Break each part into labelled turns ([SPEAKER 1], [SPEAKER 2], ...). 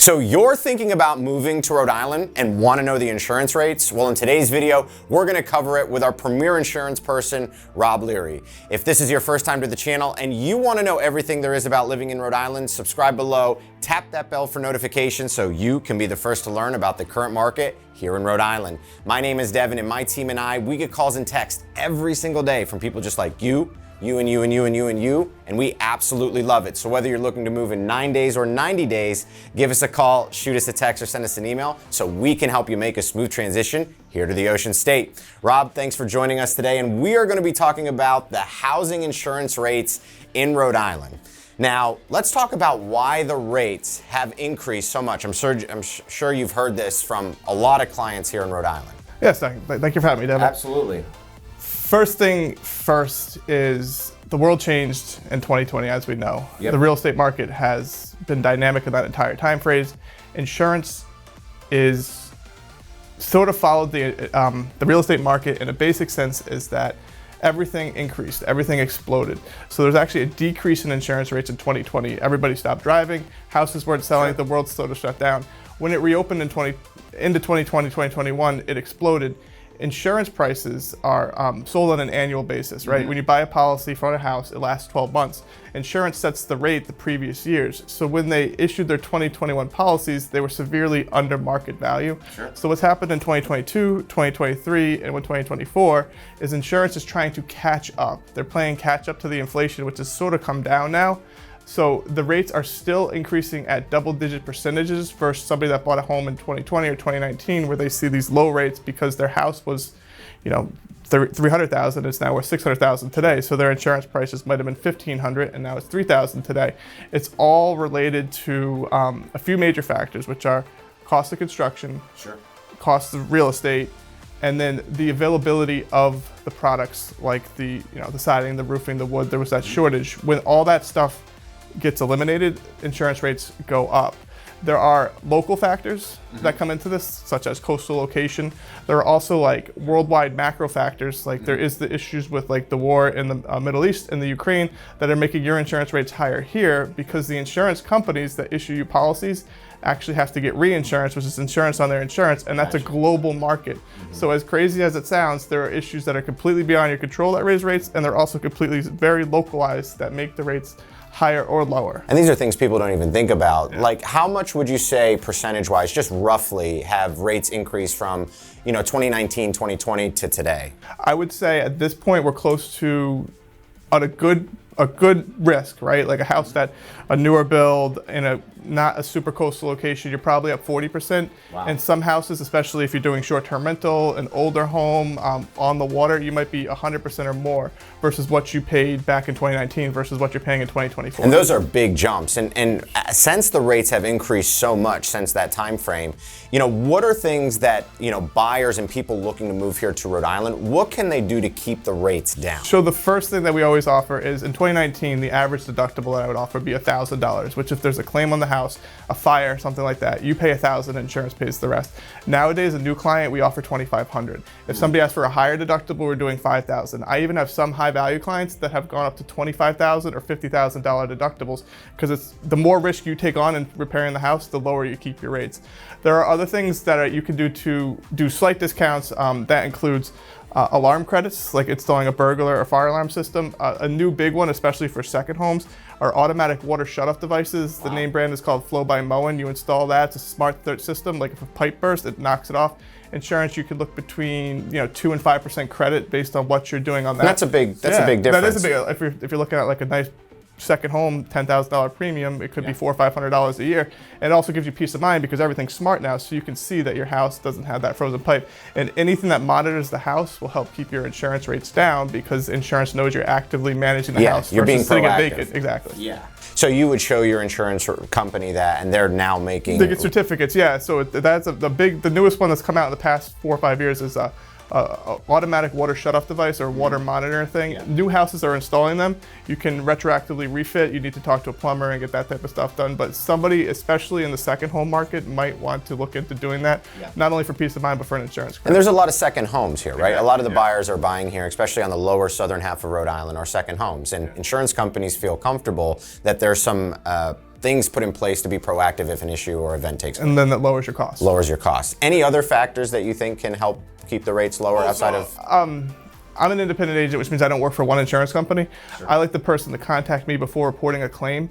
[SPEAKER 1] So you're thinking about moving to Rhode Island and want to know the insurance rates? Well, in today's video, we're going to cover it with our premier insurance person, Rob Leary. If this is your first time to the channel and you want to know everything there is about living in Rhode Island, subscribe below, tap that bell for notifications so you can be the first to learn about the current market here in Rhode Island. My name is Devin, and my team and I, we get calls and texts every single day from people just like you, and we absolutely love it. So whether you're looking to move in 9 days or 90 days, give us a call, shoot us a text, or send us an email so we can help you make a smooth transition here to the Ocean State. Rob, thanks for joining us today, and we are going to be talking about the housing insurance rates in Rhode Island. Now, let's talk about why the rates have increased so much. I'm sure you've heard this from a lot of clients here in Rhode Island.
[SPEAKER 2] Yes, thank you for having me, Devin.
[SPEAKER 1] Absolutely.
[SPEAKER 2] First thing first is the world changed in 2020, as we know.
[SPEAKER 1] Yep.
[SPEAKER 2] The real estate market has been dynamic in that entire time phrase. Insurance is sort of followed the real estate market in a basic sense, is that everything increased, everything exploded. So there's actually a decrease in insurance rates in 2020. Everybody stopped driving, houses weren't selling,
[SPEAKER 1] Sure.
[SPEAKER 2] The world sort of shut down. When it reopened into 2020, 2021, it exploded. Insurance prices are sold on an annual basis, right? Mm-hmm. When you buy a policy for a house, it lasts 12 months. Insurance sets the rate the previous years. So when they issued their 2021 policies, they were severely under market value.
[SPEAKER 1] Sure.
[SPEAKER 2] So what's happened in 2022, 2023, and 2024 is insurance is trying to catch up. They're playing catch up to the inflation, which has sort of come down now. So the rates are still increasing at double-digit percentages for somebody that bought a home in 2020 or 2019, where they see these low rates because their house was, $300,000. It's now worth $600,000 today. So their insurance prices might have been $1,500, and now it's $3,000 today. It's all related to a few major factors, which are cost of construction,
[SPEAKER 1] Sure.
[SPEAKER 2] cost of real estate, and then the availability of the products like the siding, the roofing, the wood. There was that shortage. When all that stuff gets eliminated, insurance rates go up. There are local factors that come into this, such as coastal location. There are also like worldwide macro factors, like there is the issues with like the war in the Middle East and the Ukraine that are making your insurance rates higher here, because the insurance companies that issue you policies actually have to get reinsurance, which is insurance on their insurance, and that's a global market. So as crazy as it sounds, there are issues that are completely beyond your control that raise rates, and they're also completely very localized that make the rates higher or lower.
[SPEAKER 1] And these are things people don't even think about.
[SPEAKER 2] Yeah.
[SPEAKER 1] Like, how much would you say percentage-wise, just roughly, have rates increased from 2019, 2020 to today?
[SPEAKER 2] I would say at this point we're close to a good risk, right? Like a newer build in not a super coastal location, you're probably up 40%.
[SPEAKER 1] Wow.
[SPEAKER 2] And some houses, especially if you're doing short-term rental, an older home on the water, you might be 100% or more versus what you paid back in 2019 versus what you're paying in 2024.
[SPEAKER 1] And those are big jumps. And since the rates have increased so much since that time frame, what are things that buyers and people looking to move here to Rhode Island, what can they do to keep the rates down?
[SPEAKER 2] So the first thing that we always offer is, in 2019, the average deductible that I would offer would be $1,000, which if there's a claim on the house, a fire, something like that, you pay $1,000, insurance pays the rest. Nowadays, a new client, we offer $2,500. If somebody asks for a higher deductible, we're doing $5,000. I even have some high value clients that have gone up to $25,000 or $50,000 deductibles, because it's the more risk you take on in repairing the house, the lower you keep your rates. There are other things that you can do to do slight discounts. That includes alarm credits, like installing a burglar or fire alarm system. A new big one, especially for second homes, are automatic water shutoff devices.
[SPEAKER 1] Wow.
[SPEAKER 2] The name brand is called Flow by Moen. You install that. It's a smart system. Like if a pipe bursts, it knocks it off. Insurance, you could look between 2 and 5% credit based on what you're doing on that.
[SPEAKER 1] That's a big difference.
[SPEAKER 2] That is a big. If you're looking at like a nice second home, $10,000 premium, it could be $400 or $500 a year. And it also gives you peace of mind because everything's smart now, so you can see that your house doesn't have that frozen pipe. And anything that monitors the house will help keep your insurance rates down, because insurance knows you're actively managing the house.
[SPEAKER 1] You're being
[SPEAKER 2] sitting
[SPEAKER 1] proactive.
[SPEAKER 2] it vacant. Exactly.
[SPEAKER 1] Yeah. So you would show your insurance company that, and they're now making.
[SPEAKER 2] They get certificates. Yeah. So that's the newest one that's come out in the past 4 or 5 years is automatic water shutoff device or water monitor thing. Yeah. New houses are installing them. You can retroactively refit. You need to talk to a plumber and get that type of stuff done. But somebody, especially in the second home market, might want to look into doing that, not only for peace of mind, but for an insurance credit.
[SPEAKER 1] And there's a lot of second homes here, right? A lot of the buyers are buying here, especially on the lower southern half of Rhode Island, are second homes. And insurance companies feel comfortable that there's some things put in place to be proactive if an issue or event takes place.
[SPEAKER 2] And then that lowers your costs.
[SPEAKER 1] Lowers your costs. Any other factors that you think can help keep the rates lower outside of?
[SPEAKER 2] I'm an independent agent, which means I don't work for one insurance company. Sure. I like the person to contact me before reporting a claim.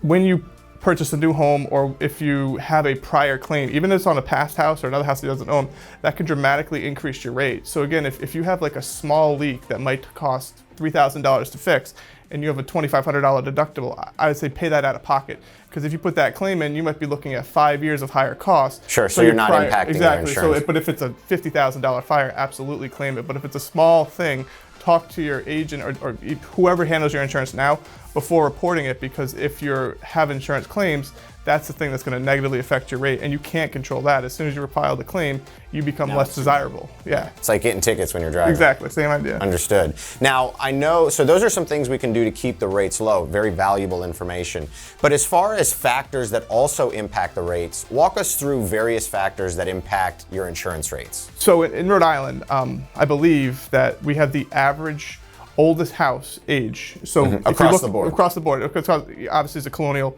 [SPEAKER 2] When you purchase a new home, or if you have a prior claim, even if it's on a past house or another house that doesn't own, that can dramatically increase your rate. So again, if you have like a small leak that might cost $3,000 to fix, and you have a $2,500 deductible, I would say pay that out of pocket. Because if you put that claim in, you might be looking at 5 years of higher costs.
[SPEAKER 1] Sure, so you're not impacting
[SPEAKER 2] exactly.
[SPEAKER 1] your insurance.
[SPEAKER 2] But if it's a $50,000 fire, absolutely claim it. But if it's a small thing, talk to your agent or whoever handles your insurance now before reporting it, because if you have insurance claims, that's the thing that's going to negatively affect your rate, and you can't control that. As soon as you file the claim, you become less desirable. Yeah.
[SPEAKER 1] It's like getting tickets when you're driving.
[SPEAKER 2] Exactly, same idea.
[SPEAKER 1] Understood. Now, I know, so those are some things we can do to keep the rates low, very valuable information. But as far as factors that also impact the rates, walk us through various factors that impact your insurance rates.
[SPEAKER 2] So in Rhode Island, I believe that we have the average oldest house age. So
[SPEAKER 1] across the board.
[SPEAKER 2] Across the board. Obviously, it's a colonial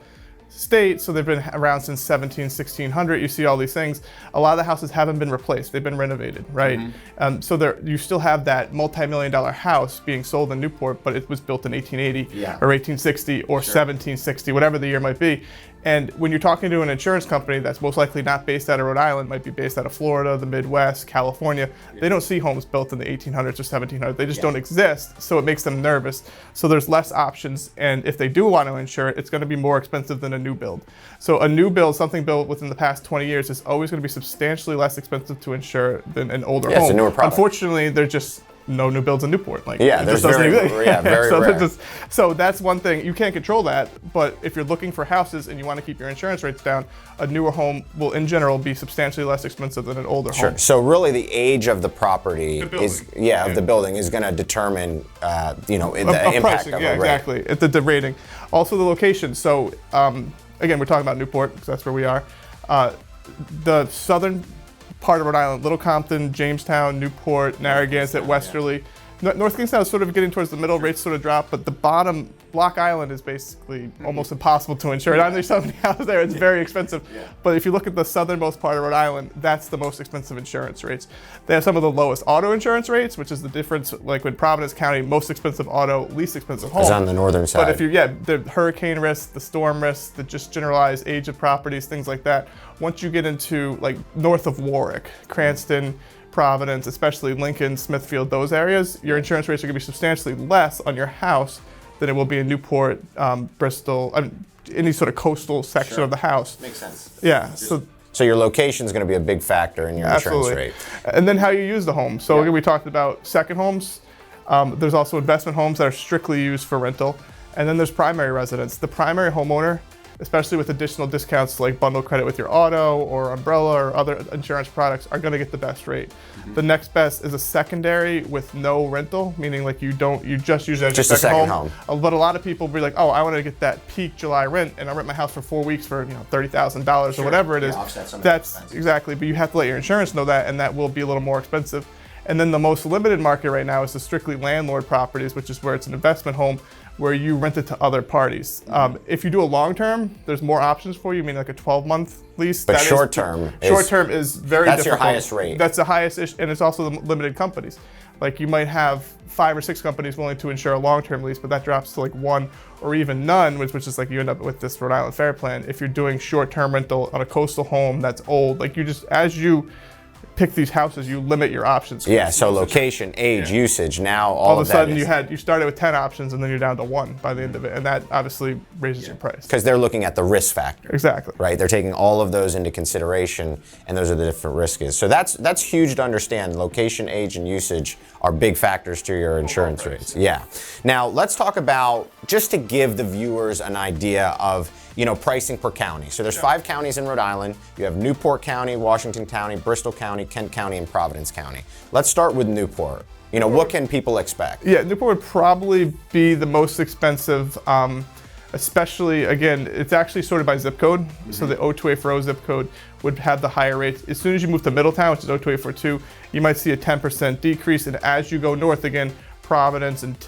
[SPEAKER 2] state, so they've been around since 1600. You see all these things. A lot of the houses haven't been replaced; they've been renovated, right? So you still have that multi-million-dollar house being sold in Newport, but it was built in 1880 or 1860 or 1760, whatever the year might be. And when you're talking to an insurance company that's most likely not based out of Rhode Island, might be based out of Florida, the Midwest, California, they don't see homes built in the 1800s or 1700s. They just don't exist, so it makes them nervous. So there's less options, and if they do want to insure it, it's going to be more expensive than a new build. So a new build, something built within the past 20 years, is always going to be substantially less expensive to insure than an older home.
[SPEAKER 1] It's a newer product.
[SPEAKER 2] Unfortunately, there's just no new builds in Newport.
[SPEAKER 1] There's very rare.
[SPEAKER 2] So that's one thing. You can't control that, but if you're looking for houses and you want to keep your insurance rates down, a newer home will, in general, be substantially less expensive than an older home.
[SPEAKER 1] So really, the age of the property of the building is going to determine, the impact
[SPEAKER 2] pricing,
[SPEAKER 1] of the rate.
[SPEAKER 2] Exactly. The rating. Also, the location. So again, we're talking about Newport because that's where we are. The southern part of Rhode Island, Little Compton, Jamestown, Newport, Narragansett, Westerly. North Kingstown is sort of getting towards the middle, rates sort of drop, but the bottom, Block Island, is basically almost impossible to insure. I know there's so many houses there, it's very expensive. But if you look at the southernmost part of Rhode Island, that's the most expensive insurance rates. They have some of the lowest auto insurance rates, which is the difference, like when Providence County, most expensive auto, least expensive home.
[SPEAKER 1] Is on the northern side.
[SPEAKER 2] But if the hurricane risk, the storm risk, the just generalized age of properties, things like that, once you get into like north of Warwick, Cranston, Providence, especially Lincoln, Smithfield, those areas, your insurance rates are going to be substantially less on your house than it will be in Newport, Bristol, any sort of coastal section of the house.
[SPEAKER 1] Makes sense.
[SPEAKER 2] Yeah.
[SPEAKER 1] So your location is going to be a big factor in your insurance rate.
[SPEAKER 2] And then how you use the home. So again, we talked about second homes. There's also investment homes that are strictly used for rental. And then there's primary residence. The primary homeowner, especially with additional discounts like bundle credit with your auto or umbrella or other insurance products, are going to get the best rate. The next best is a secondary with no rental, meaning like you just use it as your second home. But a lot of people will be like, oh, I want to get that peak July rent, and I'll rent my house for 4 weeks for $30,000 or whatever it is. That's exactly, but you have to let your insurance know that, and that will be a little more expensive. And then the most limited market right now is the strictly landlord properties, which is where it's an investment home, where you rent it to other parties. If you do a long term, there's more options for you, meaning like a 12-month lease.
[SPEAKER 1] But short term
[SPEAKER 2] is very difficult.
[SPEAKER 1] That's your highest rate.
[SPEAKER 2] That's the highest, and it's also the limited companies. Like you might have 5 or 6 companies willing to insure a long-term lease, but that drops to like 1 or even none, which is like you end up with this Rhode Island Fair Plan. If you're doing short-term rental on a coastal home that's old, like as you pick these houses, you limit your options.
[SPEAKER 1] Yeah, so location, age, usage, now
[SPEAKER 2] all of a sudden you started with 10 options and then you're down to 1 by the end of it, and that obviously raises your price.
[SPEAKER 1] Because they're looking at the risk factor.
[SPEAKER 2] Exactly.
[SPEAKER 1] Right, they're taking all of those into consideration, and those are the different risks. So that's huge to understand. Location, age, and usage are big factors to your insurance rates. Yeah. Now let's talk about, just to give the viewers an idea of pricing per county. So there's 5 counties in Rhode Island. You have Newport County, Washington County, Bristol County, Kent County, and Providence County. Let's start with Newport. What can people expect?
[SPEAKER 2] Yeah, Newport would probably be the most expensive, especially, again, it's actually sorted by zip code. So the 02840 zip code would have the higher rates. As soon as you move to Middletown, which is 02842, you might see a 10% decrease. And as you go north again, Providence and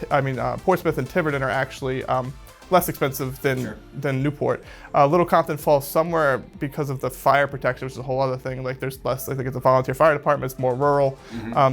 [SPEAKER 2] Portsmouth and Tiverton are actually less expensive than Newport. Little Compton falls somewhere because of the fire protection, which is a whole other thing. Like there's less, I think it's a volunteer fire department, it's more rural.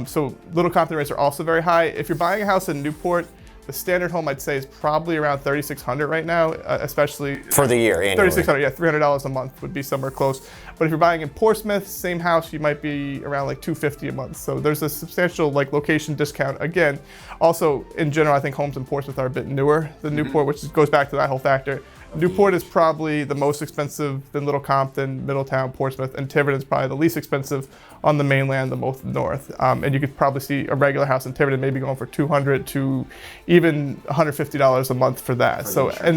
[SPEAKER 2] So Little Compton rates are also very high. If you're buying a house in Newport, the standard home I'd say is probably around $3,600 right now, especially
[SPEAKER 1] for the year annually.
[SPEAKER 2] $3,600, yeah, $300 a month would be somewhere close. But if you're buying in Portsmouth, same house, you might be around like $250 a month. So there's a substantial like location discount. Again, also in general, I think homes in Portsmouth are a bit newer than Newport, which goes back to that whole factor. Newport is probably the most expensive, then Little Compton, Middletown, Portsmouth, and Tiverton is probably the least expensive on the mainland, the most north. And you could probably see a regular house in Tiverton maybe going for $200 to even $150 a month for that.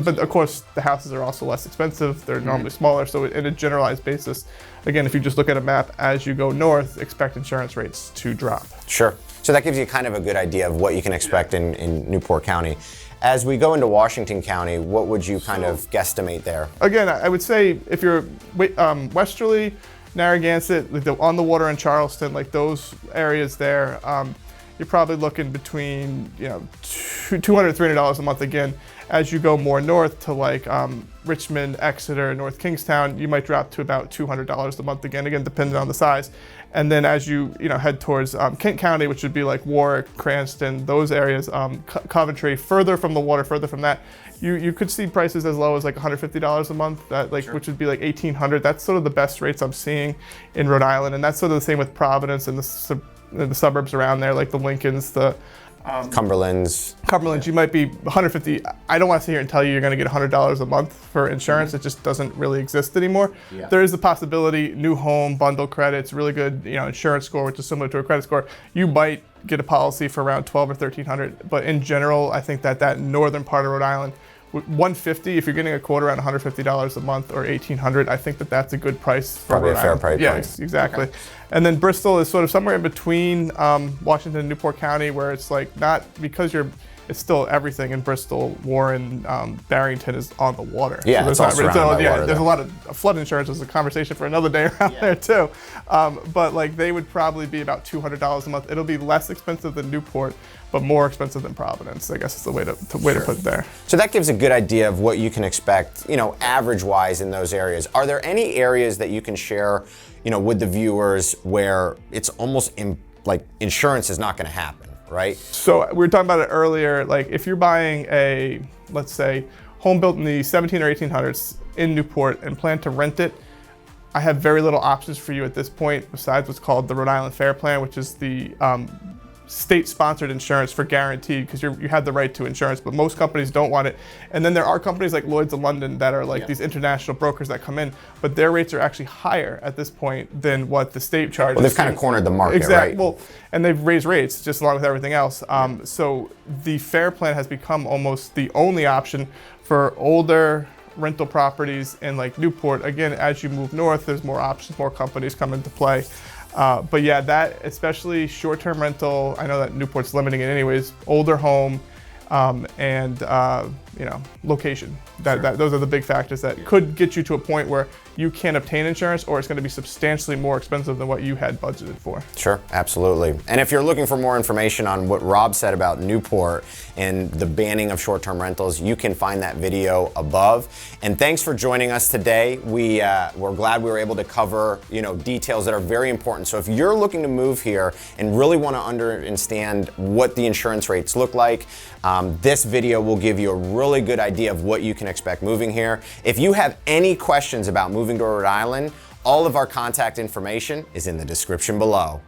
[SPEAKER 2] But of course, the houses are also less expensive. They're normally smaller. So in a generalized basis, again, if you just look at a map as you go north, expect insurance rates to drop.
[SPEAKER 1] Sure. So that gives you kind of a good idea of what you can expect in Newport County. As we go into Washington County, what would you kind of guesstimate there?
[SPEAKER 2] Again, I would say if you're westerly, Narragansett, like on the water in Charleston, like those areas there, you're probably looking between $200 to $300 a month. Again, as you go more north to like Richmond, Exeter, North Kingstown, you might drop to about $200 a month again depending on the size. And then as you head towards Kent County, which would be like Warwick, Cranston, those areas, Coventry, further from the water, further from that, you could see prices as low as like $150 a month, which would be like $1,800. That's sort of the best rates I'm seeing in Rhode Island, and that's sort of the same with Providence and the suburbs around there, like the Lincolns, the
[SPEAKER 1] Cumberlands,
[SPEAKER 2] you might be $150. I don't want to sit here and tell you you're going to get $100 a month for insurance. It just doesn't really exist anymore. There is the possibility, new home, bundle credits, really good insurance score, which is similar to a credit score. You might get a policy for around $1,200 or $1,300. But in general, I think that northern part of Rhode Island, $150, if you're getting a quote around $150 a month or $1,800, I think that's a good price for
[SPEAKER 1] probably
[SPEAKER 2] Rhode
[SPEAKER 1] a fair
[SPEAKER 2] Island.
[SPEAKER 1] price.
[SPEAKER 2] Yeah,
[SPEAKER 1] Price.
[SPEAKER 2] exactly. Okay. And then Bristol is sort of somewhere in between Washington and Newport County, where it's like not because it's still everything in Bristol. Warren, Barrington is on the water.
[SPEAKER 1] Yeah, so it's all surrounded by water.
[SPEAKER 2] There's a lot of flood insurance. Is a conversation for another day around there too. But like they would probably be about $200 a month. It'll be less expensive than Newport, but more expensive than Providence. I guess is the way to put it there.
[SPEAKER 1] So that gives a good idea of what you can expect, average-wise in those areas. Are there any areas that you can share, with the viewers where it's almost like insurance is not going to happen, right?
[SPEAKER 2] So we were talking about it earlier. Like if you're buying a, let's say, home built in the 17 or 1800s in Newport and plan to rent it, I have very little options for you at this point besides what's called the Rhode Island Fair Plan, which is the state-sponsored insurance for guaranteed, because you have the right to insurance, but most companies don't want it. And then there are companies like Lloyd's of London that are like these international brokers that come in, but their rates are actually higher at this point than what the state charges.
[SPEAKER 1] Well, they've kind of cornered the market,
[SPEAKER 2] exactly.
[SPEAKER 1] Right?
[SPEAKER 2] Well, and they've raised rates just along with everything else. So the Fair Plan has become almost the only option for older rental properties in like Newport. Again, as you move north, there's more options, more companies come into play. But yeah, that especially short-term rental, I know that Newport's limiting it anyways, older home, and location. Those are the big factors that could get you to a point where you can't obtain insurance, or it's going to be substantially more expensive than what you had budgeted for.
[SPEAKER 1] Sure, absolutely. And if you're looking for more information on what Rob said about Newport and the banning of short-term rentals, you can find that video above. And thanks for joining us today. We're glad we were able to cover details that are very important. So if you're looking to move here and really want to understand what the insurance rates look like, this video will give you a really good idea of what you can expect moving here. If you have any questions about moving to Rhode Island, all of our contact information is in the description below.